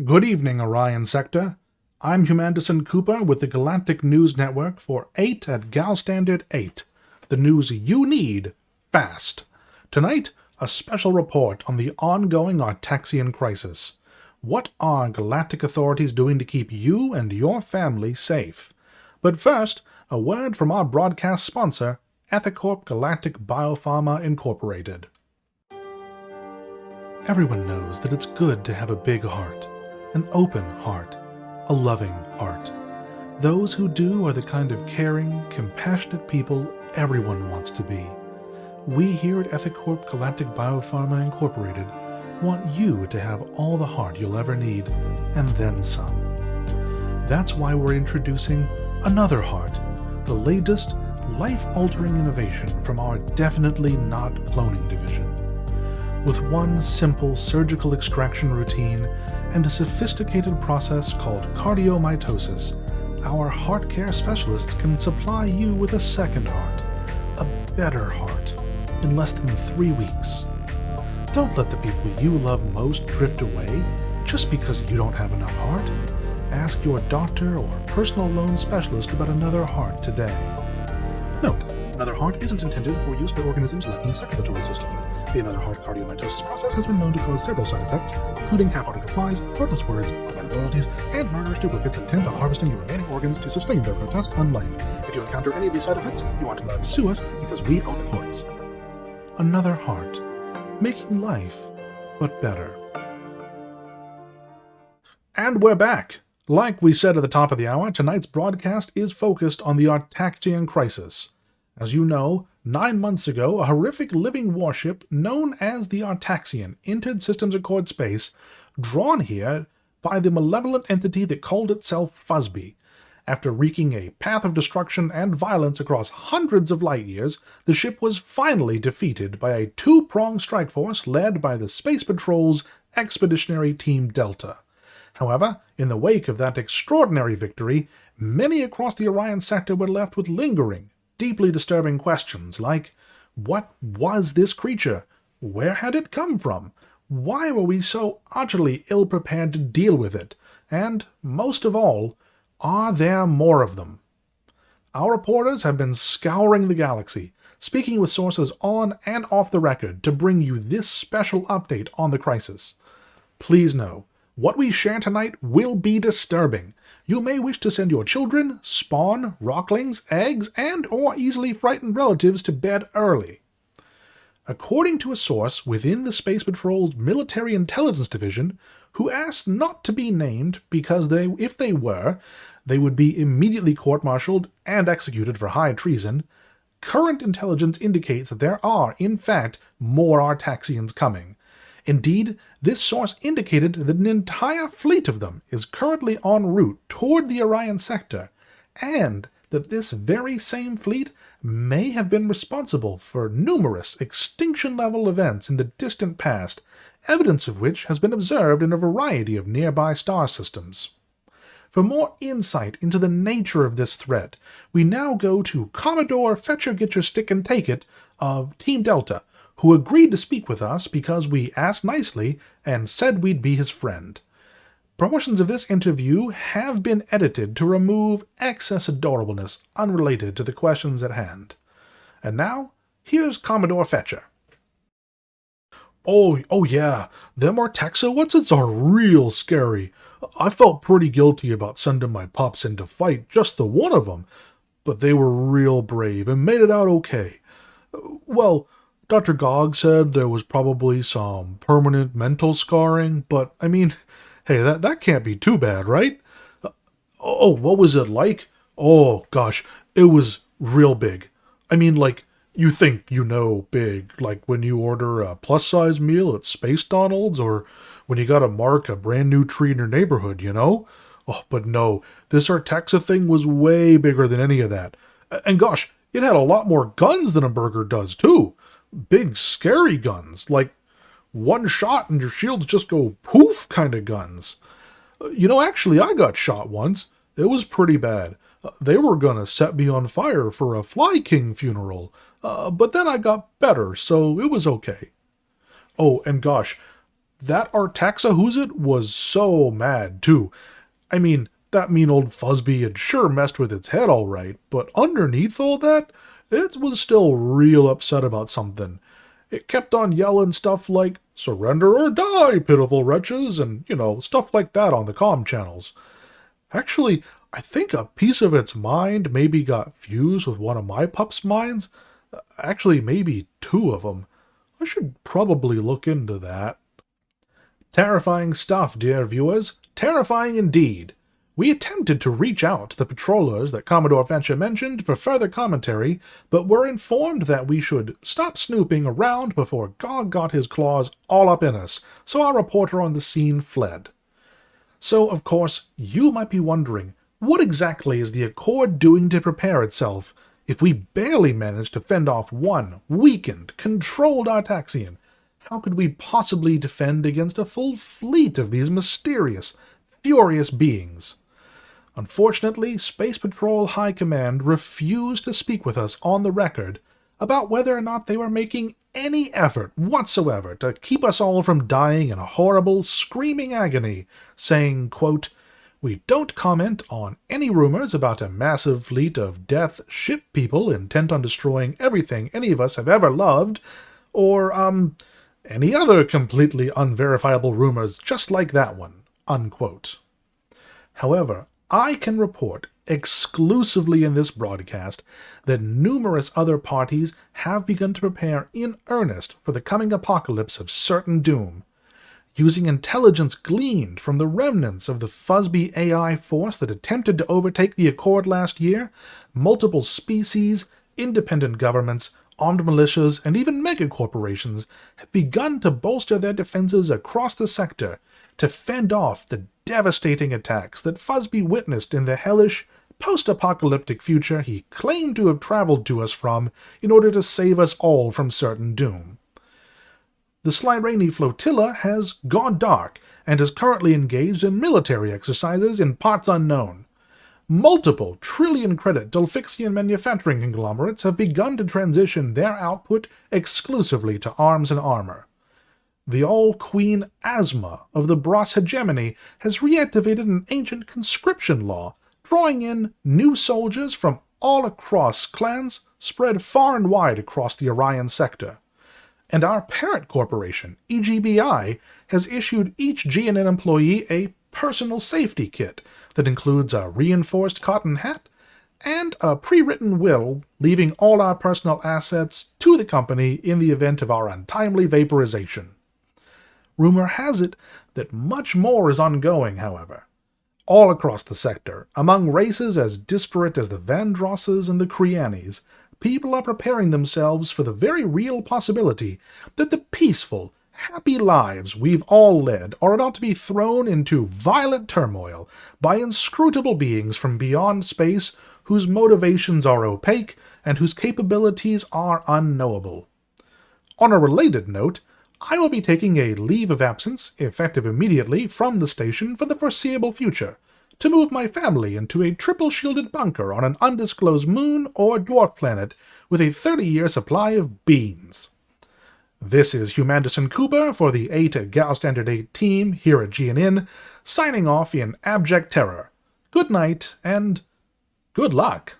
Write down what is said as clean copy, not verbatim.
Good evening, Orion Sector. I'm Humanderson Cooper with the Galactic News Network for 8 at Galstandard 8, the news you need fast. Tonight, a special report on the ongoing Artaxian Crisis. What are galactic authorities doing to keep you and your family safe? But first, a word from our broadcast sponsor, Ethicorp Galactic Biopharma Incorporated. Everyone knows that it's good to have a big heart. An open heart, a loving heart. Those who do are the kind of caring, compassionate people everyone wants to be. We here at Ethicorp Galactic Biopharma Incorporated want you to have all the heart you'll ever need, and then some. That's why we're introducing another heart, the latest, life-altering innovation from our Definitely Not Cloning division. With one simple surgical extraction routine and a sophisticated process called cardiomitosis, our heart care specialists can supply you with a second heart, a better heart, in less than 3 weeks. Don't let the people you love most drift away just because you don't have enough heart. Ask your doctor or personal loan specialist about another heart today. Note, another heart isn't intended for use by organisms lacking a circulatory system. The another heart cardiomitosis process has been known to cause several side effects, including half-hearted replies, heartless words, demanded loyalties, and murderous duplicates intent on harvesting your remaining organs to sustain their grotesque unlife. If you encounter any of these side effects, you aren't allowed to sue us because we own the courts. Another heart. Making life, but better. And we're back! Like we said at the top of the hour, tonight's broadcast is focused on the Artaxian Crisis. As you know, 9 months ago, a horrific living warship known as the Artaxian entered Systems Accord space, drawn here by the malevolent entity that called itself Fuzby. After wreaking a path of destruction and violence across hundreds of light years, the ship was finally defeated by a two-pronged strike force led by the Space Patrol's Expeditionary Team Delta. However, in the wake of that extraordinary victory, many across the Orion sector were left with lingering, deeply disturbing questions like, what was this creature? Where had it come from? Why were we so utterly ill-prepared to deal with it? And, most of all, are there more of them? Our reporters have been scouring the galaxy, speaking with sources on and off the record to bring you this special update on the crisis. Please know, what we share tonight will be disturbing. You may wish to send your children, spawn, rocklings, eggs, and or easily frightened relatives to bed early. According to a source within the Space Patrol's Military Intelligence Division, who asked not to be named because if they were, they would be immediately court-martialed and executed for high treason, current intelligence indicates that there are, in fact, more Artaxians coming. Indeed, this source indicated that an entire fleet of them is currently en route toward the Orion sector, and that this very same fleet may have been responsible for numerous extinction-level events in the distant past, evidence of which has been observed in a variety of nearby star systems. For more insight into the nature of this threat, we now go to Commodore Fetcher-Get-Your-Stick-and-Take-It of Team Delta, who agreed to speak with us because we asked nicely and said we'd be his friend. Portions of this interview have been edited to remove excess adorableness unrelated to the questions at hand. And now, here's Commodore Fetcher. Oh yeah, them Artaxo-whatsits are real scary. I felt pretty guilty about sending my pups in to fight just the one of them, but they were real brave and made it out okay. Well, Dr. Gog said there was probably some permanent mental scarring, but, I mean, hey, that can't be too bad, right? What was it like? Oh, gosh, it was real big. I mean, like, you think you know big, like when you order a plus-size meal at Space Donald's, or when you gotta mark a brand new tree in your neighborhood, you know? Oh, but no, this Artaxa thing was way bigger than any of that. And gosh, it had a lot more guns than a burger does, too. Big, scary guns, like one shot and your shields just go poof kind of guns. You know, actually, I got shot once. It was pretty bad. They were gonna set me on fire for a Fly King funeral, but then I got better, so it was okay. Oh, and gosh, that Artaxa was so mad, too. I mean, that mean old Fuzzbee had sure messed with its head all right, but underneath all that, it was still real upset about something. It kept on yelling stuff like, "Surrender or die, pitiful wretches," and, stuff like that on the comm channels. Actually, I think a piece of its mind maybe got fused with one of my pup's minds. Actually, maybe two of them. I should probably look into that. Terrifying stuff, dear viewers. Terrifying indeed. We attempted to reach out to the patrollers that Commodore Fetcher mentioned for further commentary, but were informed that we should stop snooping around before Gog got his claws all up in us, so our reporter on the scene fled. So, of course, you might be wondering, what exactly is the Accord doing to prepare itself if we barely managed to fend off one weakened, controlled Artaxian? How could we possibly defend against a full fleet of these mysterious, furious beings? Unfortunately, Space Patrol High Command refused to speak with us on the record about whether or not they were making any effort whatsoever to keep us all from dying in a horrible, screaming agony, saying, quote, "We don't comment on any rumors about a massive fleet of death ship people intent on destroying everything any of us have ever loved, or, any other completely unverifiable rumors just like that one," unquote. However, I can report exclusively in this broadcast that numerous other parties have begun to prepare in earnest for the coming apocalypse of certain doom. Using intelligence gleaned from the remnants of the Fuzzbee AI force that attempted to overtake the Accord last year, multiple species, independent governments, armed militias, and even megacorporations have begun to bolster their defenses across the sector to fend off the devastating attacks that Fuzzbee witnessed in the hellish, post-apocalyptic future he claimed to have traveled to us from in order to save us all from certain doom. The Slyrani flotilla has gone dark and is currently engaged in military exercises in parts unknown. Multiple trillion-credit Delphixian manufacturing conglomerates have begun to transition their output exclusively to arms and armor. The all-queen Asma of the Bros hegemony has reactivated an ancient conscription law, drawing in new soldiers from all across clans spread far and wide across the Orion sector. And our parent corporation, EGBI, has issued each GNN employee a personal safety kit that includes a reinforced cotton hat and a pre-written will leaving all our personal assets to the company in the event of our untimely vaporization. Rumor has it that much more is ongoing, however. All across the sector, among races as disparate as the Vandrosses and the Krianis, people are preparing themselves for the very real possibility that the peaceful, happy lives we've all led are about to be thrown into violent turmoil by inscrutable beings from beyond space whose motivations are opaque and whose capabilities are unknowable. On a related note, I will be taking a leave of absence, effective immediately, from the station for the foreseeable future, to move my family into a triple-shielded bunker on an undisclosed moon or dwarf planet with a 30-year supply of beans. This is Humanderson Cooper for the 8 Galstandard 8 team here at GNN, signing off in abject terror. Good night, and good luck.